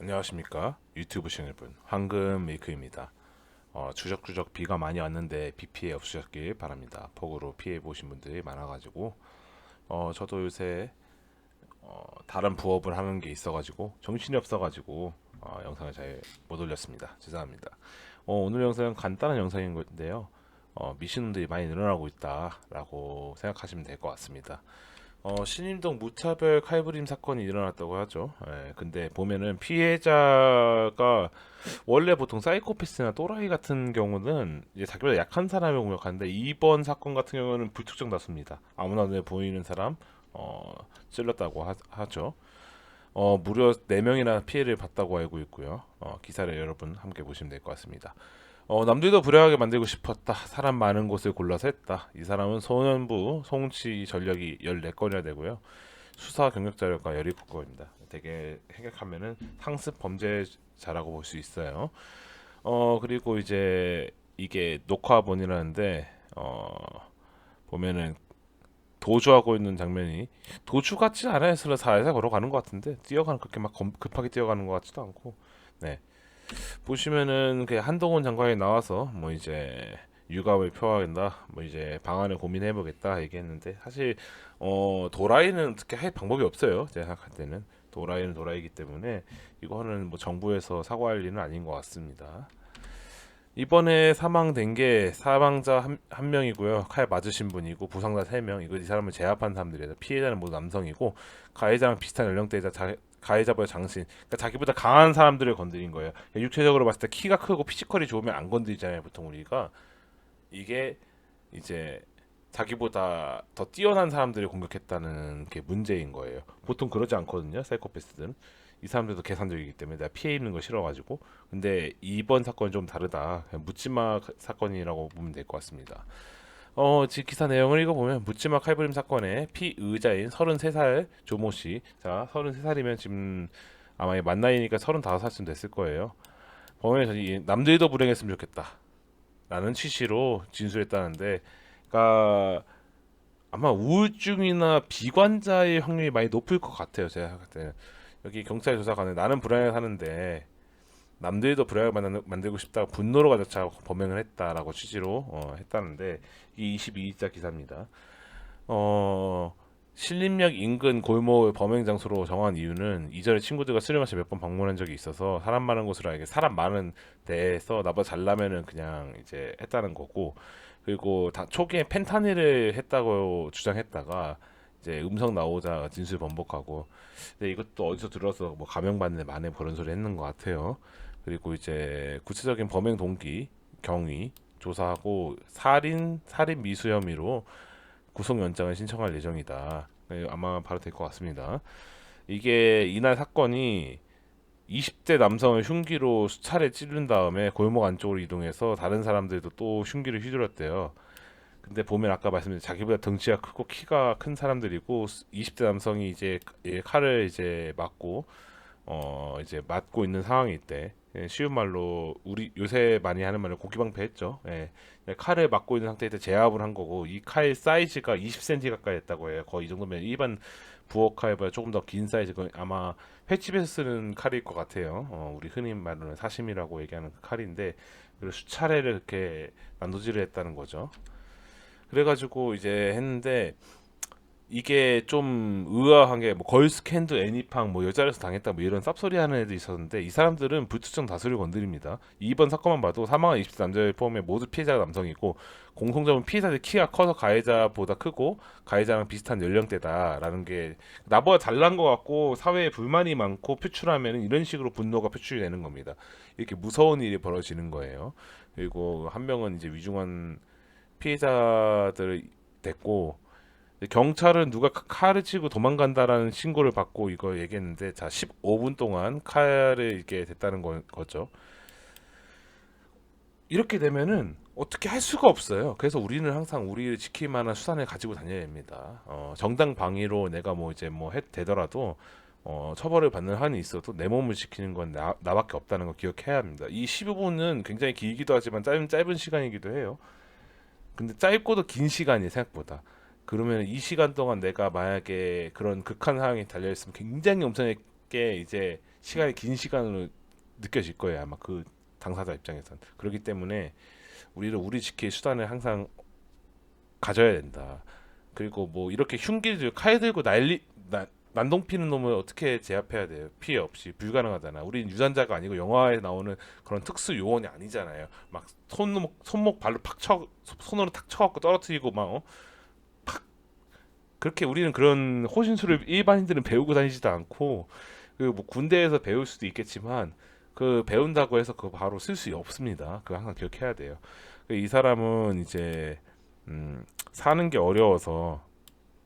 안녕하십니까 유튜브 시청자분 황금 메이크입니다. 추적추적 비가 많이 왔는데 비 피해 없으셨길 바랍니다. 폭우로 피해 보신 분들이 많아가지고 저도 요새 다른 부업을 하는 게 있어가지고 정신이 없어가지고 영상을 잘 못 올렸습니다. 죄송합니다. 오늘 영상은 간단한 영상인 건데요. 미신놈들이 많이 늘어나고 있다라고 생각하시면 될 것 같습니다. 신림동 무차별 칼부림 사건이 일어났다고 하죠. 근데 보면은 피해자가 원래 보통 사이코패스나 또라이 같은 경우는 이제 자기보다 약한 사람을 공격하는데 이번 사건 같은 경우는 불특정 다수입니다. 아무나 눈에 보이는 사람 찔렀다고 하죠. 무려 4명이나 피해를 봤다고 알고 있고요. 기사를 여러분 함께 보시면 될 것 같습니다. 남들도 불행하게 만들고 싶었다. 사람 많은 곳을 골라서 했다. 이 사람은 소년부 송치 전력이 14건이나 되고요. 수사 경력 자료가 17건입니다. 되게 생각하면은 상습 범죄자라고 볼 수 있어요. 그리고 이제 이게 녹화본이라는데 보면은 도주하고 있는 장면이 도주 같지 않아요. 살살 걸어가는 것 같은데 뛰어가는 그렇게 막 급하게 뛰어가는 것 같지도 않고 네. 보시면은 그 한동훈 장관이 나와서 뭐 이제 유감을 표하겠다, 뭐 이제 방안을 고민해보겠다 얘기했는데 사실 도라이는 어떻게 할 방법이 없어요. 제가 생각할 때는 도라이는 도라이기 때문에 이거는 뭐 정부에서 사과할 일은 아닌 것 같습니다. 이번에 사망된 게 사망자 한 명이고요. 칼 맞으신 분이고 부상자 3명. 이거 이 사람을 제압한 사람들이에요. 피해자는 모두 남성이고 가해자랑 비슷한 연령대이자 가해자보다 장신. 그러니까 자기보다 강한 사람들을 건드린 거예요. 그러니까 육체적으로 봤을 때 키가 크고 피지컬이 좋으면 안 건드리잖아요. 보통 우리가 이게 이제 자기보다 더 뛰어난 사람들을 공격했다는 게 문제인 거예요. 보통 그러지 않거든요. 사이코패스들은. 이 사람들도 계산적이기 때문에 내가 피해 입는 거 싫어가지고. 근데 이번 사건은 좀 다르다. 그냥 묻지마 사건이라고 보면 될 것 같습니다. 지금 기사 내용을 읽어보면 묻지마 칼부림 사건의 피의자인 33살 조모 씨. 자, 33살이면 지금 아마 만 나이니까 35살쯤 됐을 거예요. 범인은 남들도 불행했으면 좋겠다. 라는 취지로 진술했다는데, 그러니까 아마 우울증이나 비관자의 확률이 많이 높을 것 같아요. 제가 생각할 때는 여기 경찰 조사관은 나는 불행하게 사는데 남들도 불행하게 만들고 싶다고 분노로 가득 범행을 했다라고 취지로 했다는데 이 22일자 기사입니다. 어, 신림역 인근 골목을 범행 장소로 정한 이유는 이전에 친구들과 술을 마시 몇 번 방문한 적이 있어서 사람 많은 곳으로 알게 사람 많은 데에서 나보다 잘나면은 그냥 이제 했다는 거고 그리고 초기에 펜타닐을 했다고 주장했다가 이제 음성 나오자 진술 번복하고 근데 이것도 어디서 들어서 뭐 감형받는 만에 그런 소리 했는 것 같아요. 그리고 이제 구체적인 범행 동기 경위 조사하고 살인 미수 혐의로 구속 연장을 신청할 예정이다. 네, 아마 바로 될 것 같습니다. 이게 이날 사건이 20대 남성을 흉기로 수차례 찌른 다음에 골목 안쪽으로 이동해서 다른 사람들도 또 흉기를 휘둘렀대요. 근데 보면 아까 말씀드린 자기보다 덩치가 크고 키가 큰 사람들이고 20대 남성이 이제 칼을 이제 맞고 있는 상황일 때 쉬운 말로 우리 요새 많이 하는 말로 고기방패 했죠. 칼을 맞고 있는 상태일 때 제압을 한 거고 이 칼 사이즈가 20cm 가까이 했다고 해요. 거의 이 정도면 일반 부엌 칼보다 조금 더 긴 사이즈 아마 횟집에서 쓰는 칼일 것 같아요. 우리 흔히 말하는 사심이라고 얘기하는 그 칼인데 그리고 수차례를 이렇게 난도질을 했다는 거죠. 그래가지고 이제 했는데 이게 좀 의아한 게 뭐 걸스 캔드 애니팡 뭐 여자라서 당했다 뭐 이런 쌉소리 하는 애들이 있었는데 이 사람들은 불특정 다수를 건드립니다. 이번 사건만 봐도 사망한 20대 남자를 포함해 모두 피해자가 남성이고 공통점은 피해자들 키가 커서 가해자보다 크고 가해자랑 비슷한 연령대다라는 게 나보다 잘난 것 같고 사회에 불만이 많고 표출하면 이런 식으로 분노가 표출이 되는 겁니다. 이렇게 무서운 일이 벌어지는 거예요. 그리고 한 명은 이제 위중한 피해자들을 됐고 경찰은 누가 칼을 치고 도망간다라는 신고를 받고 이거 얘기했는데 자 15분 동안 칼을 이렇게 됐다는 거죠. 이렇게 되면은 어떻게 할 수가 없어요. 그래서 우리는 항상 우리를 지킬 만한 수단을 가지고 다녀야 됩니다. 정당 방위로 내가 뭐 이제 뭐 되더라도 처벌을 받는 한이 있어도 내 몸을 지키는 건 나밖에 없다는 거 기억해야 합니다. 이 15분은 굉장히 길기도 하지만 짧은 시간이기도 해요. 근데 짧고도 긴 시간이 생각보다. 그러면 이 시간 동안 내가 만약에 그런 극한 상황이 달려 있으면 굉장히 엄청나게 이제 시간이 긴 시간으로 느껴질 거예요. 아마 그 당사자 입장에선. 그렇기 때문에 우리는 우리 지킬 수단을 항상 가져야 된다. 그리고 뭐 이렇게 흉기 들고 칼 들고 난동 피는 놈을 어떻게 제압해야 돼요? 피해 없이 불가능하잖아. 우린 유전자가 아니고 영화에 나오는 그런 특수 요원이 아니잖아요. 막 손목 발로 손으로 탁 쳐갖고 떨어뜨리고 막 그렇게 우리는 그런 호신술을 일반인들은 배우고 다니지도 않고 그 뭐 군대에서 배울 수도 있겠지만 그 배운다고 해서 그거 바로 쓸 수 없습니다. 그거 항상 기억해야 돼요. 이 사람은 이제 사는 게 어려워서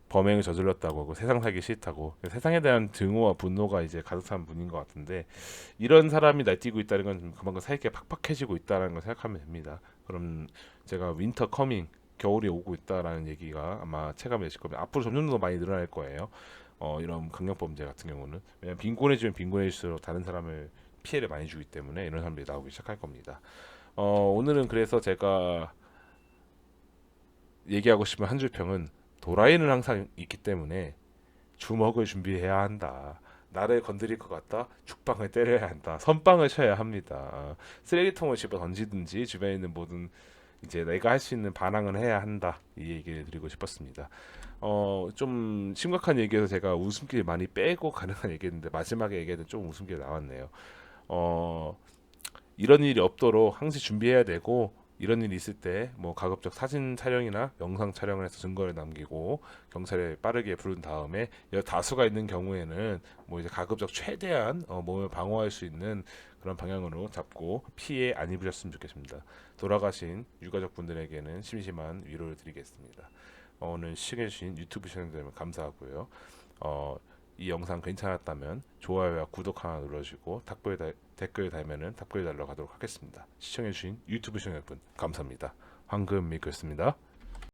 범행을 저질렀다고 하고 세상 살기 싫다고 세상에 대한 증오와 분노가 이제 가득 찬 분인 것 같은데 이런 사람이 날뛰고 있다는 건 그만큼 살기가 팍팍해지고 있다는 걸 생각하면 됩니다. 그럼 제가 윈터 커밍 겨울이 오고 있다라는 얘기가 아마 체감되실 겁니다. 앞으로 점점 더 많이 늘어날 거예요. 이런 강력범죄 같은 경우는 왜냐면 빈곤해지면 빈곤해질수록 다른 사람을 피해를 많이 주기 때문에 이런 사람들이 나오기 시작할 겁니다. 오늘은 그래서 제가 얘기하고 싶은 한 줄 평은 도라이는 항상 있기 때문에 주먹을 준비해야 한다. 나를 건드릴 것 같다. 죽방을 때려야 한다. 선빵을 쳐야 합니다. 쓰레기통을 집어 던지든지 주변에 있는 모든 이제 내가 할 수 있는 반항을 해야 한다. 이 얘기를 드리고 싶었습니다. 좀 심각한 얘기에서 제가 웃음길 많이 빼고 가능한 얘기했는데 마지막에 얘기했는데 좀 웃음길 나왔네요. 어, 이런 일이 없도록 항시 준비해야 되고 이런 일이 있을 때 뭐 가급적 사진 촬영이나 영상 촬영을 해서 증거를 남기고 경찰에 빠르게 부른 다음에 다수가 있는 경우에는 뭐 이제 가급적 최대한 몸을 방어할 수 있는 그런 방향으로 잡고 피해 안 입으셨으면 좋겠습니다. 돌아가신 유가족 분들에게는 심심한 위로를 드리겠습니다. 오늘 시청해주신 유튜브 시청자분 감사하고요. 이 영상 괜찮았다면 좋아요와 구독 하나 눌러주시고 댓글 달면은 답글 달러 가도록 하겠습니다. 시청해주신 유튜브 시청자 여러분 감사합니다. 황금 미크였습니다.